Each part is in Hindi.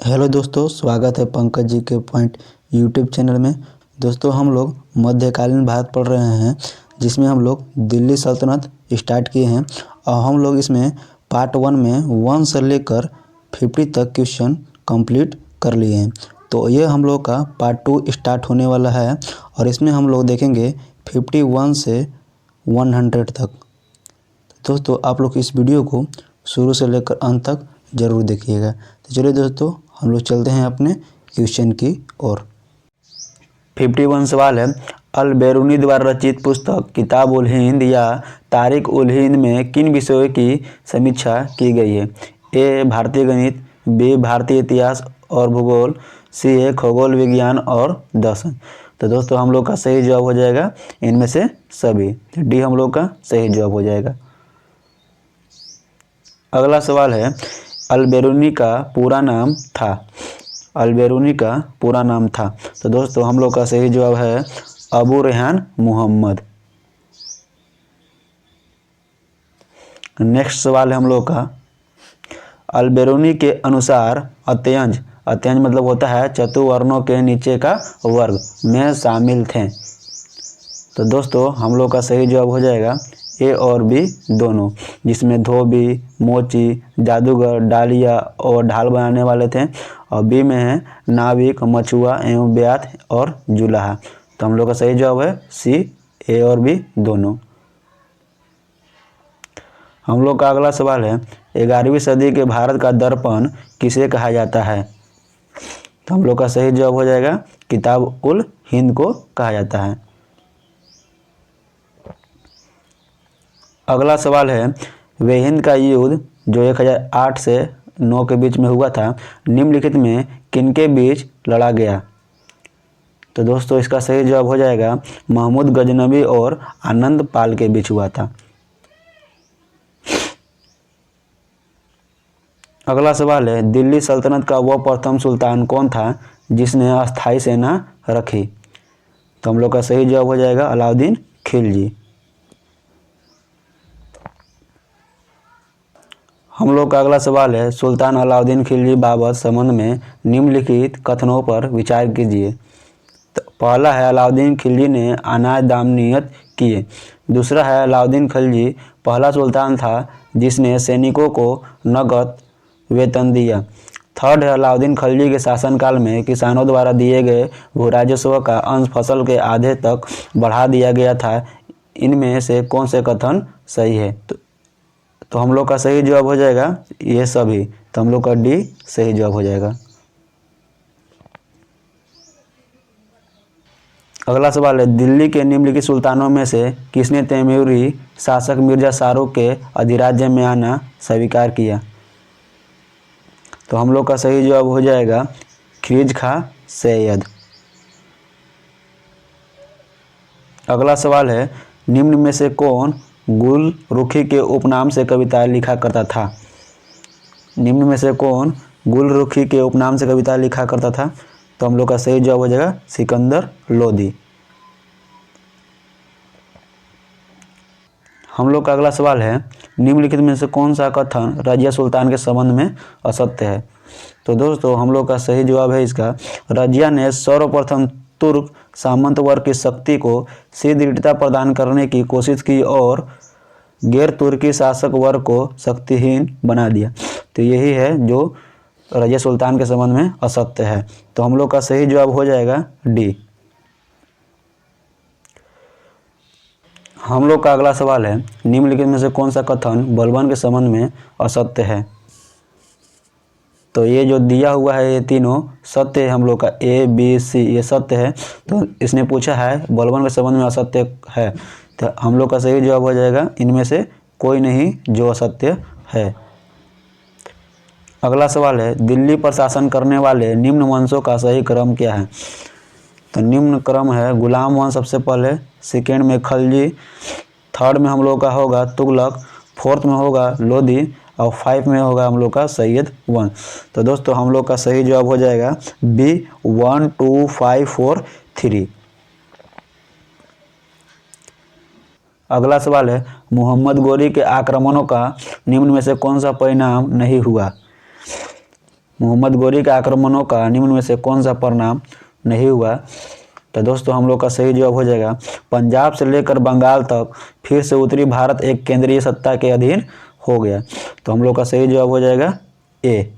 हेलो दोस्तों, स्वागत है पंकज जी के पॉइंट यूट्यूब चैनल में। दोस्तों, हम लोग मध्यकालीन भारत पढ़ रहे हैं, जिसमें हम लोग दिल्ली सल्तनत स्टार्ट किए हैं और हम लोग इसमें पार्ट 1 में 1 से लेकर 50 तक क्वेश्चन कंप्लीट कर लिए हैं। तो ये हम लोग का पार्ट 2 स्टार्ट होने वाला है और इसमें हम लोग देखेंगे 51 से 100 तक। दोस्तों, आप लोग इस वीडियो को शुरू से लेकर अंत तक ज़रूर देखिएगा। तो चलिए दोस्तों, हम लोग चलते हैं अपने क्वेश्चन की ओर। 51 सवाल है, अल बैरूनी द्वारा रचित पुस्तक किताब उल हिंद या तारिक उल हिंद में किन विषयों की समीक्षा की गई है? ए भारतीय गणित, बी भारतीय इतिहास और भूगोल, सी है खगोल विज्ञान और दर्शन। तो दोस्तों, हम लोग का सही जवाब हो जाएगा इनमें से सभी। डी हम लोग का सही जवाब हो जाएगा। अगला सवाल है, अल बैरूनी का पूरा नाम था। अल बैरूनी का पूरा नाम था। तो दोस्तों, हम लोग का सही जवाब है अबू रेहान मोहम्मद। नेक्स्ट सवाल है हम लोग का, अल बैरूनी के अनुसार अत्यंज मतलब होता है चतुर्वर्णों के नीचे का वर्ग में शामिल थे। तो दोस्तों, हम लोग का सही जवाब हो जाएगा ए और बी दोनों, जिसमें धोबी, मोची, जादूगर, डालिया और ढाल बनाने वाले थे। और बी में है नाविक, मछुआ एवं ब्यात और जुलाहा। तो हम लोग का सही जवाब है सी, ए और बी दोनों। हम लोग का अगला सवाल है, 11वीं सदी के भारत का दर्पण किसे कहा जाता है? तो हम लोग का सही जवाब हो जाएगा किताब उल हिंद को कहा जाता है। अगला सवाल है, वे हिंद का युद्ध जो 1008 से 9 के बीच में हुआ था, निम्नलिखित में किनके बीच लड़ा गया? तो दोस्तों, इसका सही जवाब हो जाएगा महमूद गजनवी और आनंद पाल के बीच हुआ था। अगला सवाल है, दिल्ली सल्तनत का वह प्रथम सुल्तान कौन था जिसने अस्थायी सेना रखी? तो हम लोग का सही जवाब हो जाएगा अलाउद्दीन खिलजी। हम लोग का अगला सवाल है, सुल्तान अलाउद्दीन खिलजी बाबत संबंध में निम्नलिखित कथनों पर विचार कीजिए। तो पहला है, अलाउद्दीन खिलजी ने अनाज दाम नियत किए। दूसरा है, अलाउद्दीन खिलजी पहला सुल्तान था जिसने सैनिकों को नगद वेतन दिया। थर्ड है, अलाउद्दीन खिलजी के शासनकाल में किसानों द्वारा दिए गए भू राजस्व का अंश फसल के आधे तक बढ़ा दिया गया था। इनमें से कौन से कथन सही है? तो हम लोग का सही जवाब हो जाएगा ये सभी। तो हम लोग का डी सही जवाब हो जाएगा। अगला सवाल है, दिल्ली के निम्नलिखित सुल्तानों में से किसने तैमूरी शासक मिर्जा शाहरुख के अधिराज्य में आना स्वीकार किया? तो हम लोग का सही जवाब हो जाएगा खिलजी खां सैयद। अगला सवाल है, निम्न में से कौन गुल रुखी के उपनाम से कविताएं लिखा करता था? निम्न में से कौन गुल रुखी के उपनाम से कविताएं लिखा करता था? तो हम लोग का सही जवाब हो जाएगा सिकंदर लोदी। हम लोग का अगला सवाल है, निम्नलिखित में से कौन सा कथन रजिया सुल्तान के संबंध में असत्य है? तो दोस्तों, हम लोग का सही जवाब है इसका, रजिया ने सर्वप्रथम तुर्क सामंत वर्ग की शक्ति को सुदृढ़ता प्रदान करने की कोशिश की और गैर तुर्की शासक वर्ग को शक्तिहीन बना दिया। तो यही है जो रजिया सुल्तान के संबंध में असत्य है। तो हम लोग का सही जवाब हो जाएगा डी। हम लोग का अगला सवाल है, निम्नलिखित में से कौन सा कथन बलबन के संबंध में असत्य है? तो ये जो दिया हुआ है ये तीनों सत्य है। हम लोग का ए बी सी ये सत्य है। तो इसने पूछा है बलबन के संबंध में असत्य है, तो हम लोग का सही जवाब हो जाएगा इनमें से कोई नहीं जो असत्य है। अगला सवाल है, दिल्ली पर शासन करने वाले निम्न वंशों का सही क्रम क्या है? तो निम्न क्रम है, गुलाम वंश सबसे पहले, सेकेंड में खलजी, थर्ड में हम लोग का होगा तुगलक, फोर्थ में होगा लोधी और 5 में होगा हम लोग का सैयद वंश। तो दोस्तों, हम लोग का सही जवाब हो जाएगा बी 1 2 5 4 3। अगला सवाल है, मोहम्मद गोरी के आक्रमणों का निम्न में से कौन सा परिणाम नहीं हुआ? मोहम्मद गोरी के आक्रमणों का निम्न में से कौन सा परिणाम नहीं हुआ? तो दोस्तों हम लोग का सही जवाब हो जाएगा पंजाब से लेकर बंगाल तक फिर से उत्तरी भारत एक केंद्रीय सत्ता के अधीन हो गया। तो हम लोग का सही जवाब हो जाएगा ए।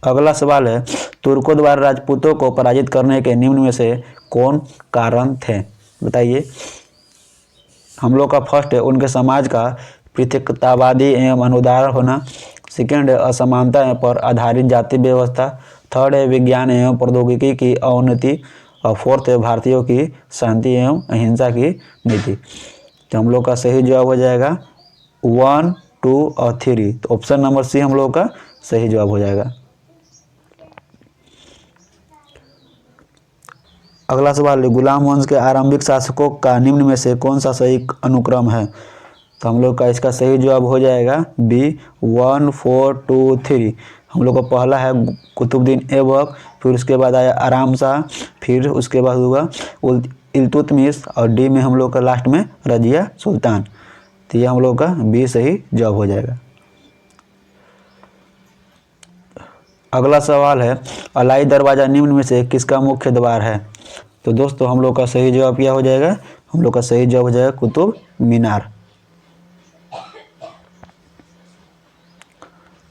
अगला सवाल है तुर्कों द्वारा राजपूतों को पराजित करने के निम्न में से कौन कारण थे? बताइए। हम लोग का फर्स्ट है उनके समाज का पृथकतावादी एवं अनुदार होना। सेकेंड है असमानता पर आधारित जाति व्यवस्था। थर्ड है विज्ञान एवं प्रौद्योगिकी की अवनति। और फोर्थ है भारतीयों की शांति एवं अहिंसा की नीति। तो हम लोग का सही जवाब हो जाएगा 1, 2 और 3। तो ऑप्शन नंबर सी हम लोग का सही जवाब हो जाएगा। अगला सवाल है गुलाम वंश के आरंभिक शासकों का निम्न में से कौन सा सही अनुक्रम है? तो हम लोग का इसका सही जवाब हो जाएगा बी 1, 4, 2, 3। हम लोग का पहला है कुतुबुद्दीन ऐबक, फिर उसके बाद आया आराम शाह, फिर उसके बाद हुआ इल्तुतमिश और डी में हम लोग का लास्ट में रजिया सुल्तान। तो ये हम लोग का बी सही जवाब हो जाएगा। अगला सवाल है अलाई दरवाज़ा निम्न में से किसका मुख्य द्वार है? तो दोस्तों हम लोग का सही जवाब क्या हो जाएगा? हम लोग का सही जवाब हो जाएगा कुतुब मीनार।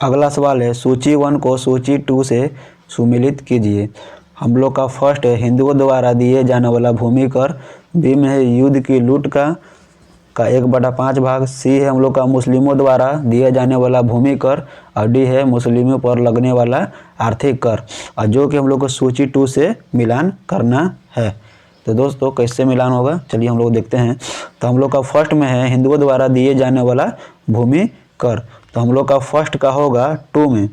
अगला सवाल है सूची 1 को सूची 2 से सुमिलित कीजिए। हम लोग का फर्स्ट है हिंदुओं द्वारा दिए जाने वाला भूमि कर। बी में है युद्ध की लूट का 1/5 भाग। सी है हम लोग का मुस्लिमों द्वारा दिए जाने वाला भूमि कर। और डी है मुस्लिमों पर लगने वाला आर्थिक कर, और जो कि हम लोग को सूची 2 से मिलान करना है। तो दोस्तों कैसे मिलान होगा चलिए हम लोग देखते हैं। तो हम लोग का फर्स्ट में है हिंदुओं द्वारा दिए जाने वाला भूमि कर। तो हम लोग का फर्स्ट का होगा 2 में।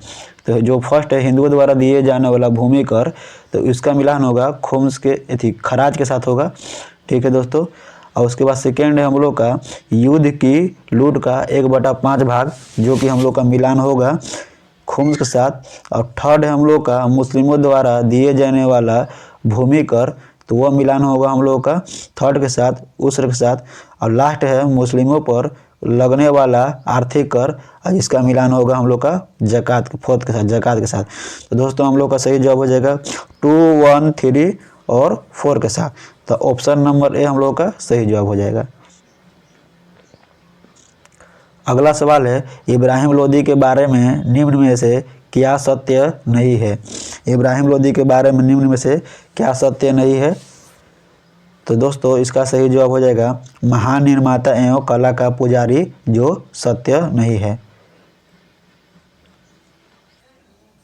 तो जो फर्स्ट है हिंदुओं द्वारा दिए जाने वाला भूमि कर, तो इसका मिलान होगा खुम्स के खराज के साथ होगा। ठीक है दोस्तों। और उसके बाद सेकेंड है हम लोग का युद्ध की लूट का 1/5 भाग, जो कि हम लोग का मिलान होगा खुम्स के साथ। और थर्ड है हम लोग का मुस्लिमों द्वारा दिए जाने वाला भूमि कर, तो वह मिलान होगा हम लोग का थर्ड के साथ, उसर के साथ। और लास्ट है मुस्लिमों पर लगने वाला आर्थिक कर, और इसका मिलान होगा हम लोग का ज़कात फोर्थ के साथ, ज़कात के साथ। तो दोस्तों हम लोग का सही जवाब हो जाएगा 2, 1, 3 और 4 के साथ। तो ऑप्शन नंबर ए हम लोग का सही जवाब हो जाएगा। अगला सवाल है इब्राहिम लोदी के बारे में निम्न में से क्या सत्य नहीं है? इब्राहिम लोदी के बारे में निम्न में से क्या सत्य नहीं है? तो दोस्तों इसका सही जवाब हो जाएगा महान निर्माता एवं कला का पुजारी, जो सत्य नहीं है।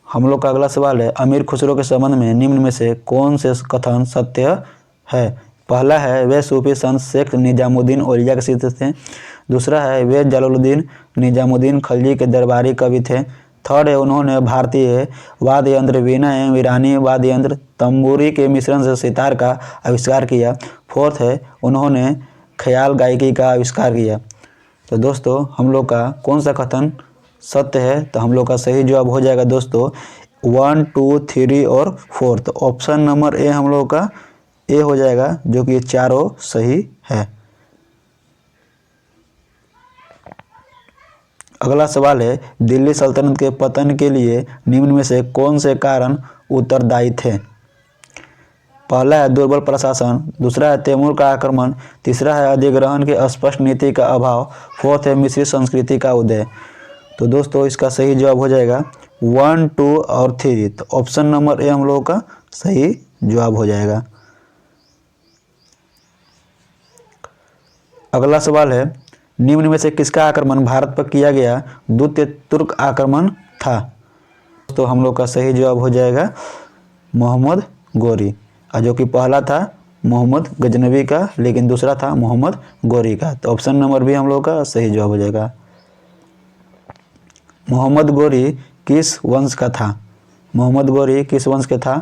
हम लोग का अगला सवाल है अमीर खुसरो के संबंध में निम्न में से कौन से कथन सत्य है? पहला है वे सूफी संत शेख निजामुद्दीन औलिया के शिष्य थे। दूसरा है वे जलालुद्दीन निजामुद्दीन खलजी के दरबारी कवि थे। थर्ड है उन्होंने भारतीय वाद्य यंत्र वीणा एवं ईरानी वाद्य यंत्र तंबूरी के मिश्रण से सितार का आविष्कार किया। फोर्थ है उन्होंने ख्याल गायकी का आविष्कार किया। तो दोस्तों हम लोग का कौन सा कथन सत्य है? तो हम लोग का सही जवाब हो जाएगा दोस्तों 1, 2, 3 और 4। तो ऑप्शन नंबर ए हम लोग का ए हो जाएगा, जो कि चारों सही है। अगला सवाल है दिल्ली सल्तनत के पतन के लिए निम्न में से कौन से कारण उत्तरदायी थे? पहला है दुर्बल प्रशासन, दूसरा है तैमूर का आक्रमण, तीसरा है अधिग्रहण के स्पष्ट नीति का अभाव, फोर्थ है मिश्रित संस्कृति का उदय। तो दोस्तों इसका सही जवाब हो जाएगा 1, 2 और 3। तो ऑप्शन नंबर ए हम लोगों का सही जवाब हो जाएगा। अगला सवाल है निम्न में से किसका आक्रमण भारत पर किया गया द्वितीय तुर्क आक्रमण था? तो हम लोग का सही जवाब हो जाएगा मोहम्मद गोरी, और जो कि पहला था मोहम्मद गजनवी का, लेकिन दूसरा था मोहम्मद गोरी का। तो ऑप्शन नंबर बी हम लोग का सही जवाब हो जाएगा। मोहम्मद गोरी किस वंश का था? मोहम्मद गोरी किस वंश के था?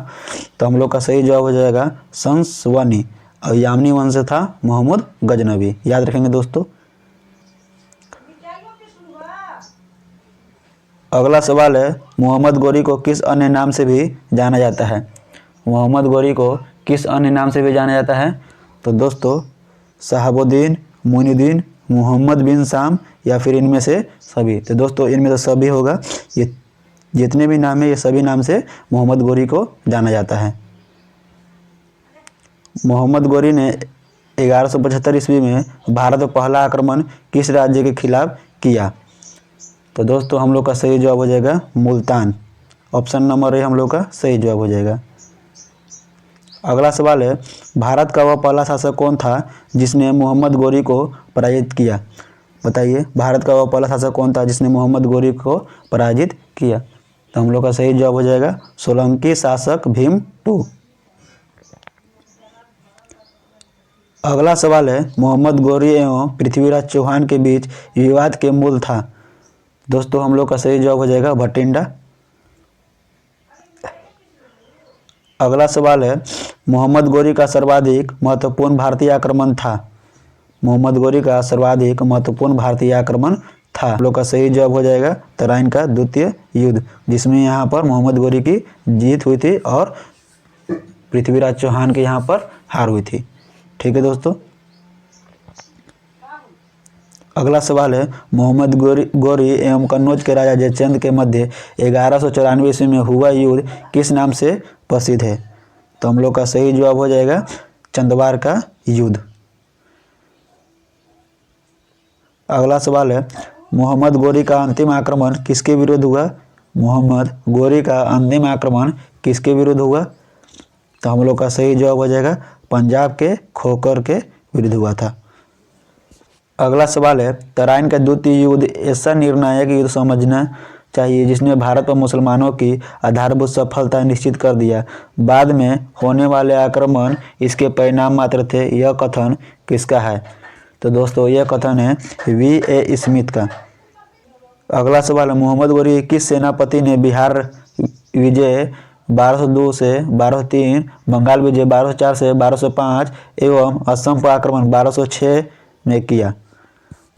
तो हम लोग का सही जवाब हो जाएगा संसवनी, और यामनी वंश से था मोहम्मद गजनवी। याद रखेंगे दोस्तों। अगला सवाल है मोहम्मद गोरी को किस अन्य नाम से भी जाना जाता है? मोहम्मद गोरी को किस अन्य नाम से भी जाना जाता है? तो दोस्तों शहाबुद्दीन, मोइनुद्दीन, मोहम्मद बिन शाम या फिर इनमें से सभी। तो दोस्तों इनमें से सभी होगा। ये जितने भी नाम है ये सभी नाम से मोहम्मद गोरी को जाना जाता है। मोहम्मद गोरी ने 1175 ईस्वी में भारत में पहला आक्रमण किस राज्य के खिलाफ किया? तो दोस्तों हम लोग का सही जवाब हो जाएगा मुल्तान। ऑप्शन नंबर ए हम लोग का सही जवाब हो जाएगा। अगला सवाल है, भारत का वह पहला शासक कौन था जिसने मोहम्मद गोरी को पराजित किया? बताइए, भारत का वह पहला शासक कौन था जिसने मोहम्मद गोरी को पराजित किया? तो हम लोग का सही जवाब हो जाएगा सोलंकी शासक भीम टू। अगला सवाल है, मोहम्मद गोरी एवं पृथ्वीराज चौहान के बीच विवाद के मूल था? दोस्तों हम लोग का सही जवाब हो जाएगा भटिंडा। अगला सवाल है, मोहम्मद गोरी का सर्वाधिक महत्वपूर्ण भारतीय आक्रमण था? मोहम्मद गोरी का सर्वाधिक महत्वपूर्ण भारतीय आक्रमण था। हम लोग का सही जवाब हो जाएगा तराइन का द्वितीय युद्ध, जिसमें यहाँ पर मोहम्मद गोरी की जीत हुई थी और पृथ्वीराज चौहान के यहाँ पर हार हुई थी। ठीक है दोस्तों। अगला सवाल है, मोहम्मद गोरी एवं कन्नौज के राजा जयचंद के मध्य 1194 ईस्वी में हुआ युद्ध किस नाम से प्रसिद्ध है? तो हम लोग का सही जवाब हो जाएगा चंदवार का युद्ध। अगला सवाल है, मोहम्मद गोरी का अंतिम आक्रमण किसके विरुद्ध हुआ? मोहम्मद गोरी का अंतिम आक्रमण किसके विरुद्ध हुआ? तो हम लोग का सही जवाब हो जाएगा पंजाब के खोखर के विरुद्ध हुआ था। अगला सवाल है, तराइन का द्वितीय युद्ध ऐसा निर्णायक युद्ध समझना चाहिए जिसने भारत पर मुसलमानों की आधारभूत सफलता निश्चित कर दिया। बाद में होने वाले आक्रमण इसके परिणाम मात्र थे, यह कथन किसका है? तो दोस्तों यह कथन है V.A. स्मिथ का। अगला सवाल है, मोहम्मद गोरी किस सेनापति ने बिहार विजय 1202 से 1203, बंगाल विजय 1204 से 1205 एवं असम पर आक्रमण 1206 में किया?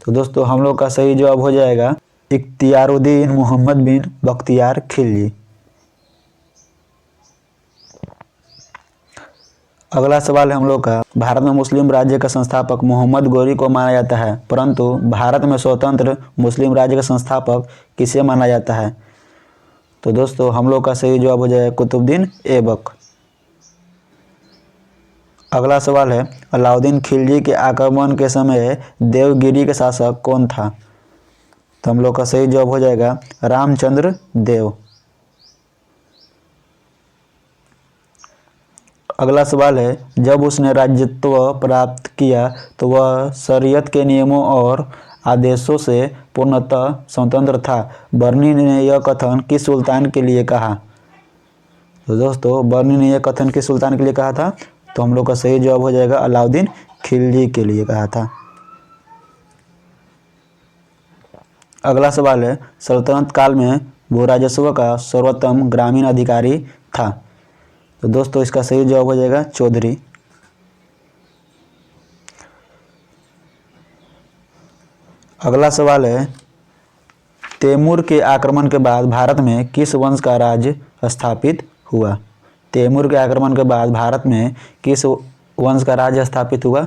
तो दोस्तों हम लोग का सही जवाब हो जाएगा इख्तियारुद्दीन मोहम्मद बिन बख्तियार खिलजी। अगला सवाल है हम लोग का, भारत में मुस्लिम राज्य का संस्थापक मोहम्मद गोरी को माना जाता है, परंतु भारत में स्वतंत्र मुस्लिम राज्य का संस्थापक किसे माना जाता है? तो दोस्तों हम लोग का सही जवाब हो जाएगा कुतुबुद्दीन ऐबक। अगला सवाल है, अलाउद्दीन खिलजी के आक्रमण के समय देवगिरी के शासक कौन था? तो हम लोग का सही जवाब हो जाएगा रामचंद्र देव। अगला सवाल है, जब उसने राज्यत्व प्राप्त किया तो वह शरीयत के नियमों और आदेशों से पूर्णतः स्वतंत्र था। बर्नी ने यह कथन किस सुल्तान के लिए कहा? तो दोस्तों बर्नी ने यह कथन किस सुल्तान के लिए कहा था? तो हम लोग का सही जवाब हो जाएगा अलाउद्दीन खिलजी के लिए कहा था। अगला सवाल है, सल्तनत काल में भूराजस्व का सर्वोत्तम ग्रामीण अधिकारी था? तो दोस्तों इसका सही जवाब हो जाएगा चौधरी। अगला सवाल है, तैमूर के आक्रमण के बाद भारत में किस वंश का राज्य स्थापित हुआ? तैमूर के आक्रमण के बाद भारत में किस वंश का राज्य स्थापित हुआ?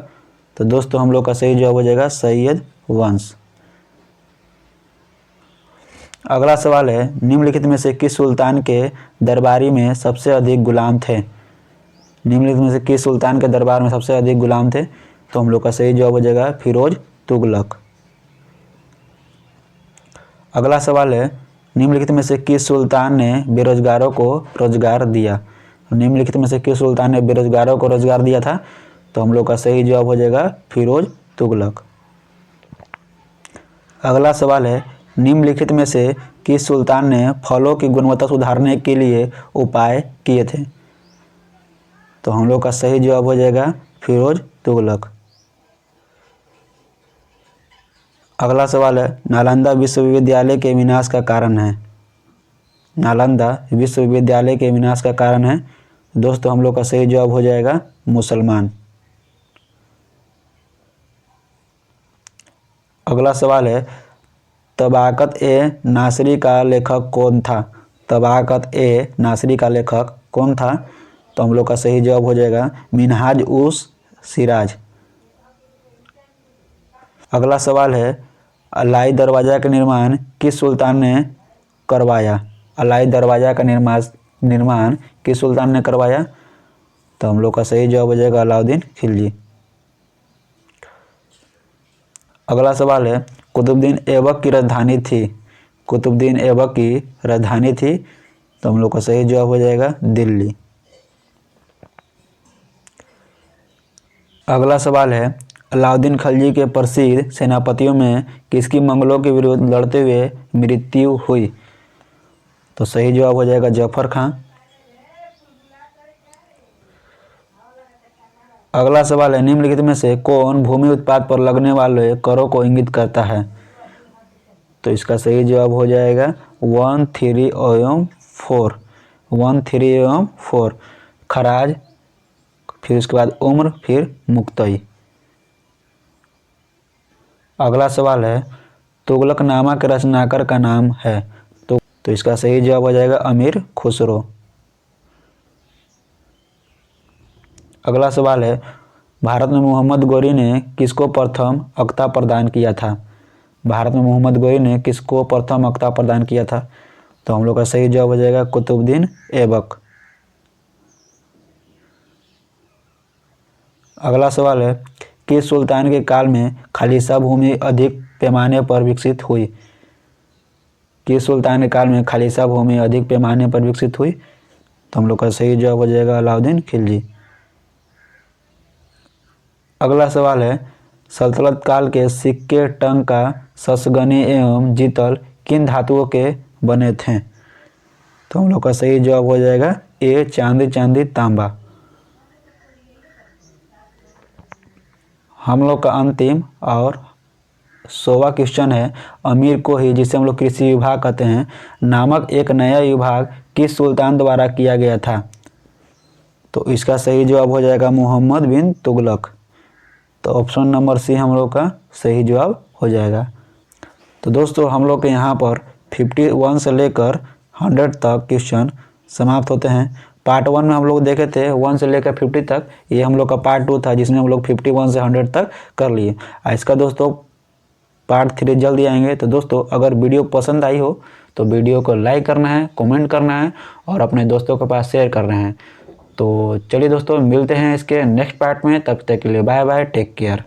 तो दोस्तों हम लोग का सही जवाब हो जाएगा सैयद वंश। अगला सवाल है, निम्नलिखित में से किस सुल्तान के दरबारी में सबसे अधिक गुलाम थे? निम्नलिखित में से किस सुल्तान के दरबार में सबसे अधिक गुलाम थे? तो हम लोग का सही जवाब हो जाएगा फिरोज तुगलक। अगला सवाल है, निम्नलिखित में से किस सुल्तान ने बेरोजगारों को रोजगार दिया? निम्नलिखित में से किस सुल्तान ने बेरोजगारों को रोजगार दिया था? तो हम लोग का सही जवाब हो जाएगा फिरोज तुगलक। अगला सवाल है, निम्नलिखित में से किस सुल्तान ने फलों की गुणवत्ता सुधारने के लिए उपाय किए थे? तो हम लोग का सही जवाब हो जाएगा फिरोज तुगलक। अगला सवाल है, नालंदा विश्वविद्यालय के विनाश का कारण है? नालंदा विश्वविद्यालय के विनाश का कारण है दोस्तों हम लोग का सही जवाब हो जाएगा मुसलमान। अगला सवाल है, तबाकत ए नासरी का लेखक कौन था? तबाकत ए नासरी का लेखक कौन था? तो हम लोग का सही जवाब हो जाएगा मिनहाज उस सिराज। अगला सवाल है, अलाई दरवाज़ा का निर्माण किस सुल्तान ने करवाया? अलाई दरवाज़ा का निर्माण किस सुल्तान ने करवाया? तो हम लोग का सही जवाब हो जाएगा अलाउद्दीन खिलजी। अगला सवाल है, कुतुबुद्दीन ऐबक की राजधानी थी? कुतुबुद्दीन ऐबक की राजधानी थी, तो हम लोग का सही जवाब हो जाएगा दिल्ली। अगला सवाल है, अलाउद्दीन खिलजी के प्रसिद्ध सेनापतियों में किसकी मंगलों के विरुद्ध लड़ते हुए मृत्यु हुई? तो सही जवाब हो जाएगा जफर खां। अगला सवाल है, निम्नलिखित में से कौन भूमि उत्पाद पर लगने वाले करों को इंगित करता है? तो इसका सही जवाब हो जाएगा 1, 3 एवं 4। 1, 3 एवं 4 खराज, फिर उसके बाद उम्र, फिर मुक्तई। अगला सवाल है, तुगलकनामा के रचनाकार का नाम है? तो इसका सही जवाब हो जाएगा अमीर खुसरो। अगला सवाल है, भारत में मोहम्मद गोरी ने किसको प्रथम अक्ता प्रदान किया था? भारत में मोहम्मद गोरी ने किसको प्रथम अक्ता प्रदान किया था? तो हम लोग का सही जवाब हो जाएगा कुतुबुद्दीन ऐबक। अगला सवाल है, किस सुल्तान के काल में खालिसा भूमि अधिक पैमाने पर विकसित हुई? किस सुल्तान के काल में खालिसा भूमि अधिक पैमाने पर विकसित हुई? तो हम लोग का सही जवाब हो जाएगा अलाउद्दीन खिलजी। अगला सवाल है, सल्तनत काल के सिक्के टंका ससगनी एवं जीतल किन धातुओं के बने थे? तो हम लोग का सही जवाब हो जाएगा ए चांदी चांदी तांबा। हम लोग का अंतिम और 100वां क्वेश्चन है, अमीर को ही, जिसे हम लोग कृषि विभाग कहते हैं, नामक एक नया विभाग किस सुल्तान द्वारा किया गया था? तो इसका सही जवाब हो जाएगा मोहम्मद बिन तुगलक। तो ऑप्शन नंबर सी हम लोग का सही जवाब हो जाएगा। तो दोस्तों हम लोग के यहाँ पर 51 से लेकर 100 तक क्वेश्चन समाप्त होते हैं। पार्ट 1 में हम लोग देखे थे 1 से लेकर 50 तक, ये हम लोग का पार्ट 2 था जिसमें हम लोग 51 से 100 तक कर लिए। इसका दोस्तों पार्ट 3 जल्दी आएंगे। तो दोस्तों अगर वीडियो पसंद आई हो तो वीडियो को लाइक करना है, कमेंट करना है और अपने दोस्तों के पास शेयर करना है। तो चलिए दोस्तों मिलते हैं इसके नेक्स्ट पार्ट में, तब तक के लिए बाय बाय, टेक केयर।